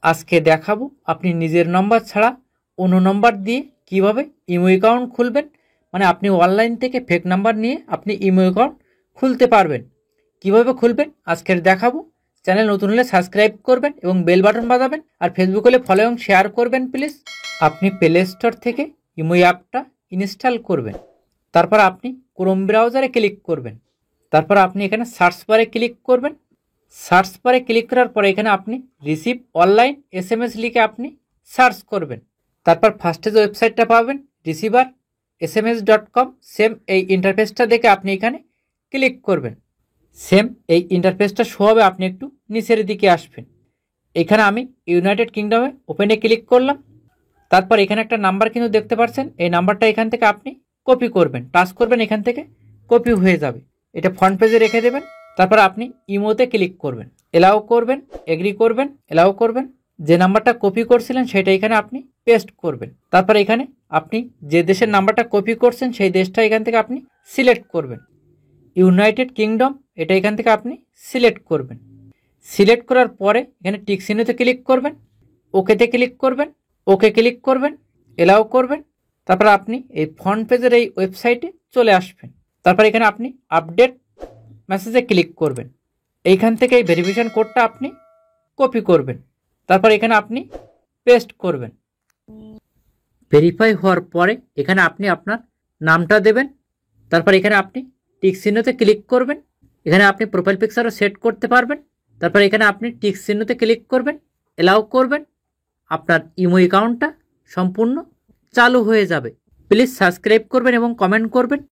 আজকে দেখাবো আপনি নিজের নম্বর ছাড়া অন্য নম্বর দিয়ে কিভাবে ইমো অ্যাকাউন্ট খুলবেন। মানে আপনি অনলাইন থেকে ফেক নাম্বার নিয়ে আপনি ইমো অ্যাকাউন্ট খুলতে পারবেন। কিভাবে খুলবেন আজকের দেখাবো। চ্যানেল নতুন হলে সাবস্ক্রাইব করবেন এবং বেল বাটন বাজাবেন, আর ফেসবুক হলে ফলো এবং শেয়ার করবেন প্লিজ। আপনি প্লে স্টোর থেকে ইমো অ্যাপটা ইনস্টল করবেন। তারপর আপনি ক্রোম ব্রাউজারে ক্লিক করবেন। তারপর আপনি এখানে সার্চ বারে ক্লিক করবেন। সার্চ বারে ক্লিক করার পরে এখানে আপনি রিসিভ অনলাইন SMS লিখে আপনি সার্চ করবেন। তারপর ফার্স্টে যে ওয়েবসাইটটা পাবেন receiver.sms.com, সেম এই ইন্টারফেসটা দেখে আপনি এখানে ক্লিক করবেন। সেম এই ইন্টারফেসটা শো হবে, আপনি একটু নিচের দিকে আসবেন। এখানে আমি ইউনাইটেড কিংডমে ওপেনে ক্লিক করলাম। তারপর এখানে একটা নাম্বার কিন্তু দেখতে পাচ্ছেন, এই নাম্বারটা এখান থেকে আপনি কপি করবেন, টাচ করবেন, এখান থেকে কপি হয়ে যাবে। এটা ফ্রন্ট পেজে রেখে দেবেন। তারপর আপনি ইমোতে ক্লিক করবেন, এলাও করবেন, এগ্রি করবেন, এলাও করবেন। যে নাম্বারটা কপি করছিলেন সেটা এখানে আপনি পেস্ট করবেন। তারপর এখানে আপনি যে দেশের নাম্বারটা কপি করছেন সেই দেশটা এখান থেকে আপনি সিলেক্ট করবেন। ইউনাইটেড কিংডম এটা এখান থেকে আপনি সিলেক্ট করবেন। সিলেক্ট করার পরে এখানে টিক চিহ্নতে ক্লিক করবেন, ওকেতে ক্লিক করবেন, ওকে ক্লিক করবেন, এলাও করবেন। তারপর আপনি এই ফ্রন্ট পেজের এই ওয়েবসাইটে চলে আসবেন। তারপর এখানে আপনি আপডেট মেসেজে ক্লিক করবেন। এইখান থেকে এই ভেরিফিকেশন কোডটা আপনি কপি করবেন। তারপর এখানে আপনি পেস্ট করবেন। ভেরিফাই হওয়ার পরে এখানে আপনি আপনার নামটা দেবেন। তারপর এখানে আপনি টিক চিহ্নতে ক্লিক করবেন। এখানে আপনি প্রোফাইল পিকচারও সেট করতে পারবেন। তারপর এখানে আপনি টিক চিহ্নতে ক্লিক করবেন, এলাও করবেন। আপনার ইমো অ্যাকাউন্টটা সম্পূর্ণ চালু হয়ে যাবে। প্লিজ সাবস্ক্রাইব করবেন এবং কমেন্ট করবেন।